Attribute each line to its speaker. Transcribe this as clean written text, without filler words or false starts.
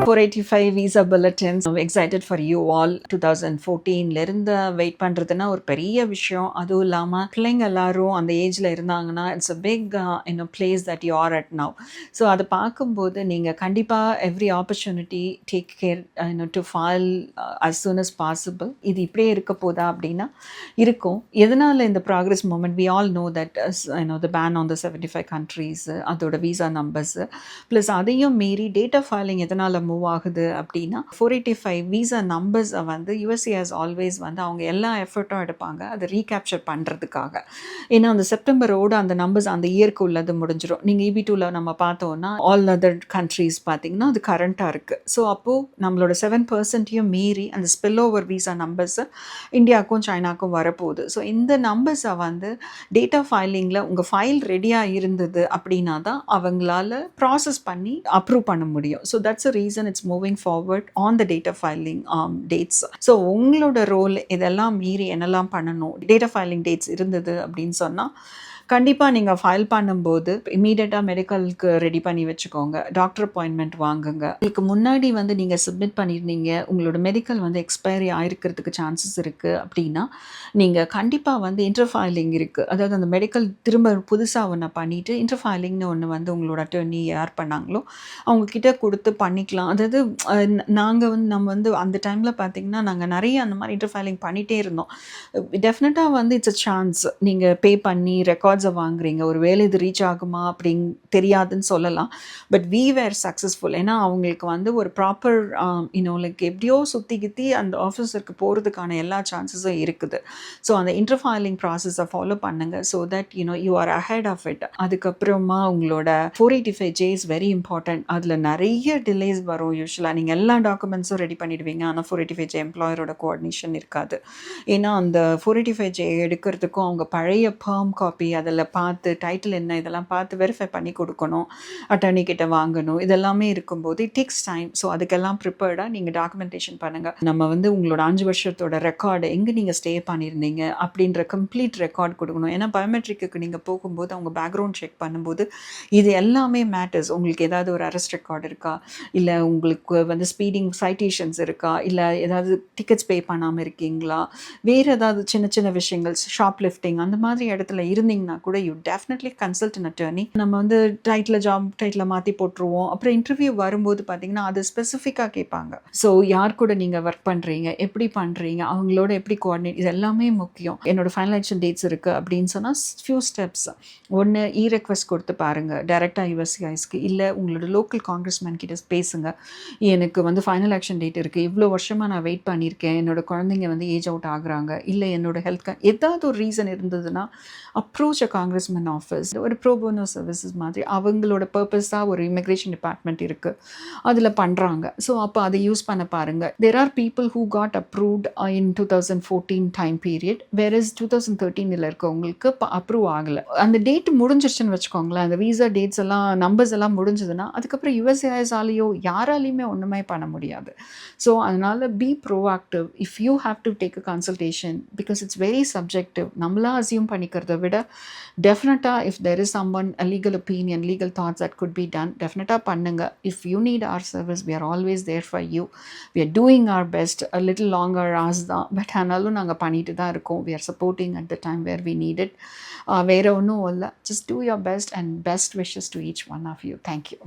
Speaker 1: 485 visa bulletins. I'm excited for you all. 2014ல இருந்து wait பண்றதுன்னா ஒரு பெரிய விஷயம். அதுவும் இல்லாம பிள்ளைங்க எல்லாரும் அந்த ஏஜ்ல இருந்தாங்கன்னா it's a big place that you are at now. So அதை பார்க்கும்போது நீங்கள் கண்டிப்பாக every opportunity take care to file as soon as possible. இது இப்படியே இருக்க போதா அப்படின்னா இருக்கும். எதனால் இந்த progress movement we all know that the ban on the 75 countries, அதோட விசா நம்பர்ஸ் ப்ளஸ் அதையும் மீறி டேட்டா ஃபைலிங் எதனால் மூவ் ஆகுது அப்படின்னா 485 விசா நம்பர்ஸை வந்து யூஎஸ்ஏ ஹஸ் ஆல்வேஸ் வந்து அவங்க எல்லா எஃபர்ட்டும் எடுப்பாங்க அதை ரீகேப்சர் பண்ணுறதுக்காக. ஏன்னா அந்த செப்டம்பரோடு அந்த நம்பர்ஸ் அந்த இயர்க்கு உள்ளது முடிஞ்சிடும். நீங்கள் EB2ல நம்ம பார்த்தோன்னா ஆல் அதர் கண்ட்ரீஸ் பார்த்திங்கன்னா அது கரண்ட்டாக இருக்குது. ஸோ அப்போது நம்மளோட 7%யும் மீறி அந்த ஸ்பில் ஓவர் விசா நம்பர்ஸு இந்தியாவுக்கும் சைனாக்கும் வரப்போகுது. ஸோ இந்த நம்பர்ஸை வந்து டேட்டா ஃபைலிங்கில் உங்கள் ஃபைல் ரெடியாக இருந்தது அப்படின்னா தான் அவங்களால ப்ராசஸ் பண்ணி அப்ரூவ் பண்ண முடியும். So that's a reason it's moving forward on the data filing dates. So உங்களோட ரோல் இதெல்லாம் மீறி என்னெல்லாம் பண்ணணும், டேட்டா ஃபைலிங் டேட்ஸ் இருந்தது அப்படின்னு சொன்னால் கண்டிப்பாக நீங்கள் ஃபைல் பண்ணும்போது இமீடியட்டாக மெடிக்கலுக்கு ரெடி பண்ணி வச்சுக்கோங்க. டாக்டர் அப்பாயின்மெண்ட் வாங்குங்க. இதுக்கு முன்னாடி வந்து நீங்கள் சப்மிட் பண்ணியிருந்தீங்க, உங்களோட மெடிக்கல் வந்து எக்ஸ்பைரி ஆகிருக்கிறதுக்கு சான்சஸ் இருக்குது அப்படின்னா நீங்கள் கண்டிப்பாக வந்து இன்டர்ஃபைலிங் இருக்குது. அதாவது அந்த மெடிக்கல் திரும்ப புதுசாக ஒன்று பண்ணிவிட்டு இன்டர்ஃபைலிங்னு ஒன்று வந்து உங்களோட அட்டர்னி யார் பண்ணாங்களோ அவங்கக்கிட்ட கொடுத்து பண்ணிக்கலாம். அதாவது நம்ம வந்து அந்த டைமில் பார்த்திங்கன்னா நாங்கள் நிறைய அந்த மாதிரி இன்டர்ஃபைலிங் பண்ணிகிட்டே இருந்தோம். டெஃபினட்டாக வந்து இட்ஸ் அ சான்ஸ். நீங்கள் பே பண்ணி ரெக்கார்ட்ஸை வாங்குறீங்க, ஒரு வேலை இது ரீச் ஆகுமா அப்படின்னு தெரியாதுன்னு சொல்லலாம். But we were successful. ஏன்னா அவங்களுக்கு வந்து ஒரு ப்ராப்பர் லைக் எப்படியோ சுற்றி கித்தி அந்த ஆஃபீஸருக்கு போகிறதுக்கான எல்லா சான்சஸும் இருக்குது. ஸோ அந்த இன்டர்ஃபைலிங் ப்ராசஸை ஃபாலோ பண்ணுங்க. So that you are ahead of it. அதுக்கப்புறமா உங்களோட 485J இஸ் வெரி இம்பார்ட்டன்ட். அதில் நிறைய டிலேஸ் வரும். யூஸ்வலாக நீங்கள் எல்லா டாக்குமெண்ட்ஸும் ரெடி பண்ணிடுவீங்க, ஆனால் 485J எம்ப்ளாயரோட கோஆர்டினேஷன் இருக்காது. ஏன்னா அந்த 485J எடுக்கிறதுக்கும் அவங்க பழைய பர்ம் காப்பி அதில் பார்த்து டைட்டில் என்ன இதெல்லாம் பார்த்து வெரிஃபை பண்ணி கொடுக்கணும், அட்டர்னி கிட்ட வாங்கணும், இதெல்லாமே இருக்கும்போது இட் டேக்ஸ் டைம். ஸோ அதுக்கெல்லாம் ப்ரிப்பேர்டாக நீங்கள் டாக்குமெண்டேஷன் பண்ணுங்கள். நம்ம வந்து உங்களோட 5 வருஷத்தோட ரெக்கார்டு எங்கே நீங்கள் ஸ்டே பண்ணியிருந்தீங்க அப்படின்ற கம்ப்ளீட் ரெக்கார்ட் கொடுக்கணும். ஏன்னா பயோமெட்ரிக்கு நீங்கள் போகும்போது அவங்க பேக்ரவுண்ட் செக் பண்ணும்போது இது எல்லாமே மேட்டர்ஸ். உங்களுக்கு ஏதாவது ஒரு அரெஸ்ட் ரெக்கார்டு இருக்கா, இல்லை உங்களுக்கு வந்து ஸ்பீடிங் சைட்டேஷன்ஸ் இருக்கா, இல்லை ஏதாவது டிக்கெட்ஸ் பே பண்ணாமல் இருக்கீங்களா, வேறு ஏதாவது சின்ன சின்ன விஷயங்கள் ஷாப் லிஃப்டிங் அந்த மாதிரி இடத்துல இருந்தீங்கன்னா கூட you definitely consult an attorney. நம்ம வந்து ஜாப் டைட்டில் மாற்றி போட்டுருவோம். அப்புறம் இன்டர்வியூ வரும்போது பார்த்தீங்கன்னா அது ஸ்பெசிஃபிக்காக கேட்பாங்க. ஸோ யார் கூட நீங்கள் ஒர்க் பண்ணுறீங்க, எப்படி பண்ணுறீங்க, அவங்களோட எப்படி கோஆர்டினேட், இது எல்லாமே முக்கியம். என்னோட ஃபைனல் ஆக்ஷன் டேட்ஸ் இருக்குது அப்படின்னு சொன்னால் ஃபியூ ஸ்டெப்ஸ். ஒன்று, ரெக்வெஸ்ட் கொடுத்து பாருங்கள் டைரெக்டாக யூஎஸ்சிஐஸ்க்கு. இல்லை உங்களோட லோக்கல் காங்கிரஸ்மேன் கிட்ட பேசுங்க. எனக்கு வந்து ஃபைனல் ஆக்ஷன் டேட் இருக்குது, இவ்வளோ வருஷமாக நான் வெயிட் பண்ணியிருக்கேன், என்னோட குழந்தைங்க வந்து ஏஜ் அவுட் ஆகுறாங்க, இல்லை என்னோட ஹெல்த் ஏதாவது ஒரு ரீசன் இருந்ததுன்னா அப்ரோச் அ காங்கிரஸ்மேன் ஆஃபீஸ். ஒரு ப்ரோபோனோ சர்வீசஸ் மாதிரி அவங்களோட பர்பஸாக ஒரு இமிக்ரேஷன் டிபார்ட்மெண்ட் இருக்குது, அதில் பண்ணுறாங்க. ஸோ அப்போ அதை யூஸ் பண்ண பாருங்கள். There are people who got approved in 2014 time period, whereas 2013 இருக்கவங்களுக்கு அப்ரூவ் ஆகலை. அந்த டேட் முடிஞ்சிருச்சுன்னு வச்சுக்கோங்களேன், அந்த விசா டேட்ஸ் எல்லாம் நம்பர்ஸ் எல்லாம் முடிஞ்சதுன்னா அதுக்கப்புறம் யூஎஸ்ஏஎஸ்ஆலேயோ யாராலையுமே ஒன்றுமே பண்ண முடியாது. ஸோ அதனால் B proactive if you have to take a consultation, because it's very subjective. நம்மளாக அசியூம் பண்ணிக்கிறத விட டெஃபினட்டாக if there is someone a legal opinion, legal thoughts that could be done, டெஃபினட்டாக பண்ணுங்க. If you need our service, we are always there for you. We are doing our best. A little longer hours தான், but ஆனாலும் நாங்கள் பண்ணிட்டு தான் இருக்கோம். We are supporting at the time where we need it. வேறு ஒன்றும் இல்லை. Just do your best and best wishes to each one of you. Thank you.